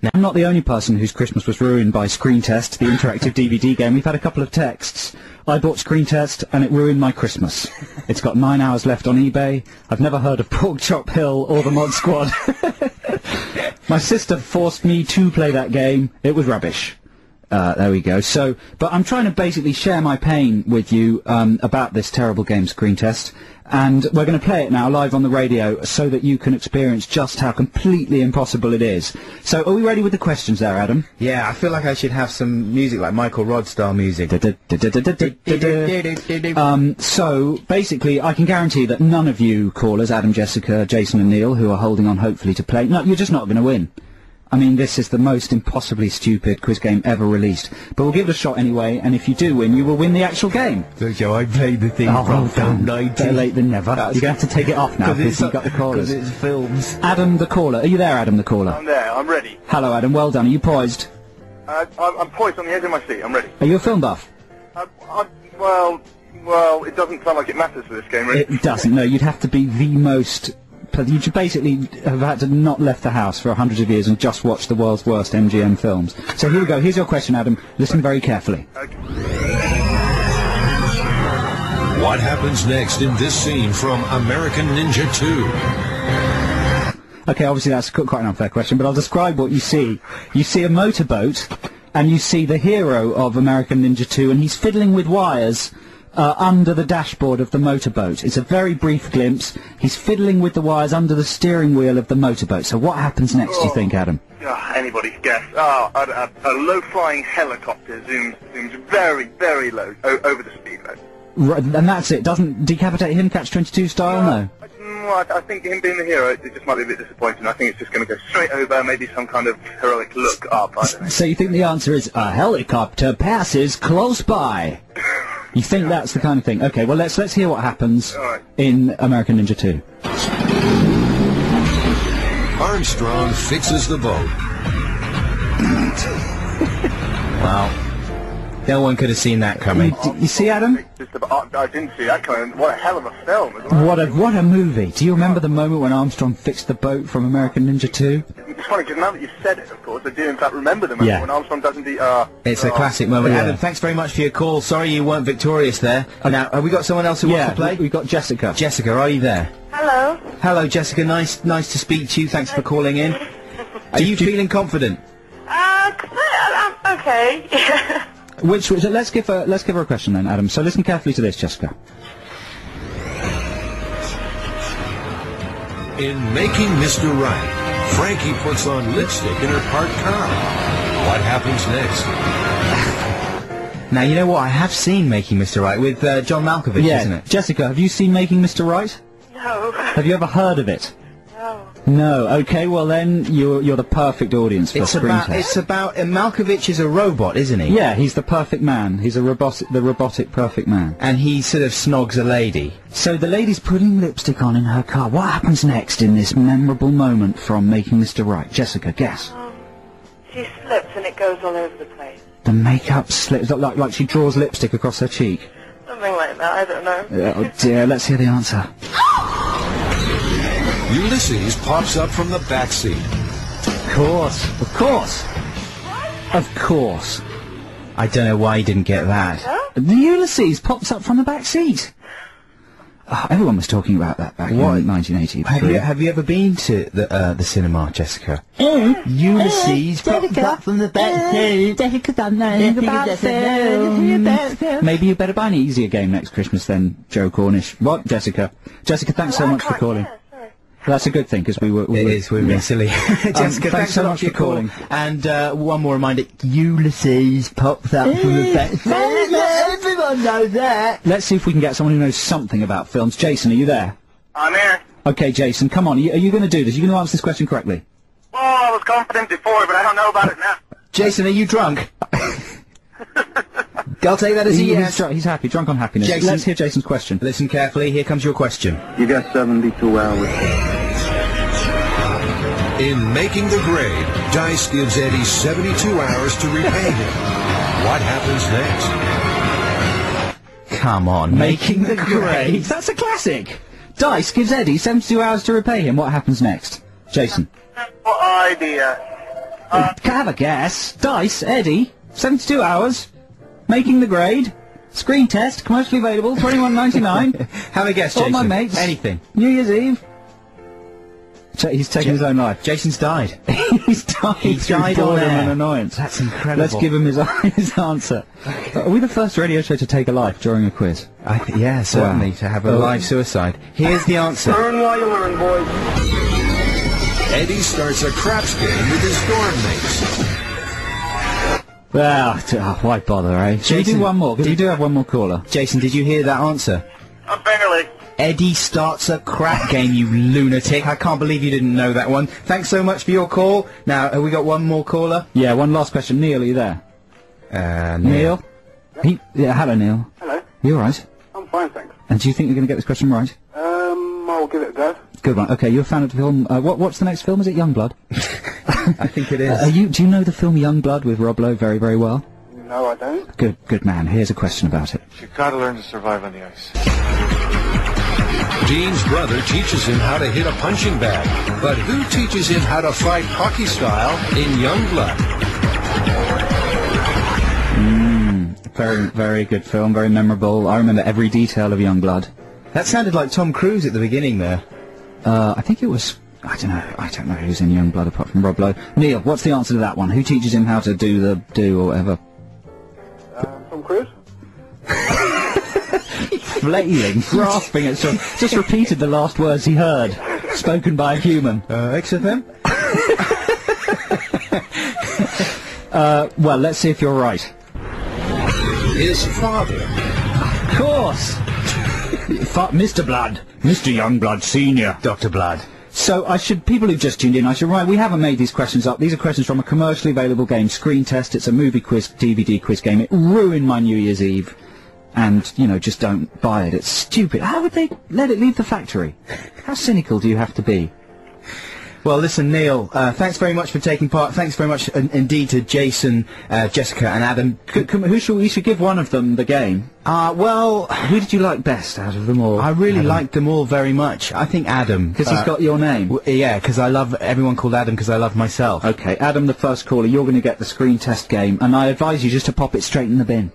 Now, I'm not the only person whose Christmas was ruined by Screen Test, the interactive DVD game. We've had a couple of texts. I bought Screen Test, and it ruined my Christmas. It's got 9 hours left on eBay. I've never heard of Pork Chop Hill or the Mod Squad. My sister forced me to play that game. It was rubbish. There we go. So, but I'm trying to basically share my pain with you about this terrible game, Screen Test, and we're going to play it now live on the radio so that you can experience just how completely impossible it is. So, are we ready with the questions there, Adam? Yeah, I feel like I should have some music, like Michael Rod style music. So, basically, I can guarantee that none of you callers, Adam, Jessica, Jason and Neil, who are holding on hopefully to play, no, you're just not going to win. I mean, this is the most impossibly stupid quiz game ever released. But we'll give it a shot anyway, and if you do win, you will win the actual game. So I played the thing from film 90. Better late than never. You're going to have to take it off now, because you've got the callers. Because it's films. Adam, the caller. Are you there, Adam, the caller? I'm there, I'm ready. Hello, Adam, well done. Are you poised? I'm poised on the edge of my seat, I'm ready. Are you a film buff? Well, it doesn't sound like it matters for this game, really. It doesn't, no. You'd have to be the most... You should basically have had to not left the house for hundreds of years and just watch the world's worst MGM films. So here we go. Here's your question, Adam. Listen very carefully. Okay. What happens next in this scene from American Ninja 2? Okay, obviously that's quite an unfair question, but I'll describe what you see. You see a motorboat, and you see the hero of American Ninja 2, and he's fiddling with wires under the dashboard of the motorboat. It's a very brief glimpse. He's fiddling with the wires under the steering wheel of the motorboat. So what happens next, do you think, Adam? Anybody's guess. A low-flying helicopter zooms very, very low over the speedway. Right, and that's it. Doesn't decapitate him, Catch-22 style, no? I think him being the hero, it just might be a bit disappointing. I think it's just going to go straight over, maybe some kind of heroic look up, I don't know. So you think the answer is, a helicopter passes close by? You think that's the kind of thing? Okay, well, let's hear what happens in American Ninja 2. Armstrong fixes the boat. Wow. No one could have seen that coming. You see, Adam? I didn't see that coming. What a hell of a film as well. What a movie. Do you remember the moment when Armstrong fixed the boat from American Ninja 2? It's funny, because now that you've said it, of course, I do in fact remember the moment when Armstrong does indeed... It's a classic moment. Adam, thanks very much for your call. Sorry you weren't victorious there. Now, have we got someone else who wants to play? We've got Jessica. Jessica, are you there? Hello. Hello, Jessica. Nice to speak to you. Thanks for calling in. Are you feeling confident? I'm okay. Let's give her a question then, Adam. So listen carefully to this, Jessica. In Making Mr. Right, Frankie puts on lipstick in her parked car. What happens next? Now, you know what? I have seen Making Mr. Right with John Malkovich, isn't it? Jessica, have you seen Making Mr. Right? No. Have you ever heard of it? No. No. Okay, well then you're the perfect audience for Screen Test. It's about Malkovich is a robot, isn't he? Yeah, he's the perfect man. He's the robotic perfect man. And he sort of snogs a lady. So the lady's putting lipstick on in her car. What happens next in this memorable moment from Making Mr. Right? Jessica, guess. She slips and it goes all over the place. The makeup slips, like she draws lipstick across her cheek. Something like that, I don't know. Oh dear, let's hear the answer. Ulysses pops up from the back seat. Of course. Of course. I don't know why you didn't get that. Huh? The Ulysses pops up from the back seat. Oh, everyone was talking about that back in 1983. Have you ever been to the cinema, Jessica? Ulysses pops up from the back seat. Maybe you better buy an easier game next Christmas then, Joe Cornish. What, Jessica? Jessica, thanks so much for calling. That's a good thing, because we're being silly. Jessica, thanks so much for calling. And one more reminder, Ulysses pops up from the back. Everyone knows that. Let's see if we can get someone who knows something about films. Jason, are you there? I'm here. Okay, Jason, come on. Are you going to do this? Are you going to answer this question correctly? Well, I was confident before, but I don't know about it now. Jason, are you drunk? I'll take that as a yes. He's happy, drunk on happiness. Jason, let's hear Jason's question. Listen carefully, here comes your question. You got 72 hours. In Making the Grade, Dice gives Eddie 72 hours to repay him. What happens next? Come on, Making the Grade. That's a classic. Dice gives Eddie 72 hours to repay him. What happens next? Jason. What idea? Have a guess. Dice, Eddie. 72 hours. Making the grade. Screen test, commercially available, $21.99. Have a guess, All Jason. my mates. Anything. New Year's Eve. He's taken his own life. Jason's died. He's died. He's through died on boredom air. and annoyance. That's incredible. Let's give him his answer. Are we the first radio show to take a life during a quiz? Yeah, certainly, Wow. to have a live suicide. Here's the answer. Learn while you learn, boys. Eddie starts a craps game with his dorm mates. Why bother, eh? Should we do Jason, one more? Because we do have one more caller. Jason, did you hear that answer? Barely. Eddie starts a crap game, you lunatic. I can't believe you didn't know that one. Thanks so much for your call. Now, have we got one more caller? Yeah, one last question. Neil, are you there? Neil? Hello, Neil. Hello. You alright? I'm fine, thanks. And do you think you're going to get this question right? I'll give it a go. Good one. Okay, you're a fan of the film. What's the next film? Is it Youngblood? I think it is. Do you know the film Youngblood with Rob Lowe very, very well? No, I don't. Good man. Here's a question about it. You gotta learn to survive on the ice. Dean's brother teaches him how to hit a punching bag. But who teaches him how to fight hockey style in Youngblood? Very, very good film. Very memorable. I remember every detail of Youngblood. That sounded like Tom Cruise at the beginning there. I think it was. I don't know who's in Youngblood apart from Rob Lowe. Neil, what's the answer to that one? Who teaches him how to do or whatever? Tom Cruise? Flailing, grasping at some. Just repeated the last words he heard, spoken by a human. XFM? Well, let's see if you're right. His father. Of course! Mr. Blood. Mr. Youngblood Senior. Dr. Blood. So people who've just tuned in, we haven't made these questions up. These are questions from a commercially available game, Screen Test. It's a movie quiz, DVD quiz game. It ruined my New Year's Eve. And, just don't buy it. It's stupid. How would they let it leave the factory? How cynical do you have to be? Well, listen, Neil, thanks very much for taking part. Thanks very much indeed to Jason, Jessica and Adam. We should give one of them the game. Well, who did you like best out of them all? I really liked them all very much. I think Adam. Because he's got your name. Yeah, because I love everyone called Adam because I love myself. Okay, Adam, the first caller, you're going to get the Screen Test game, and I advise you just to pop it straight in the bin.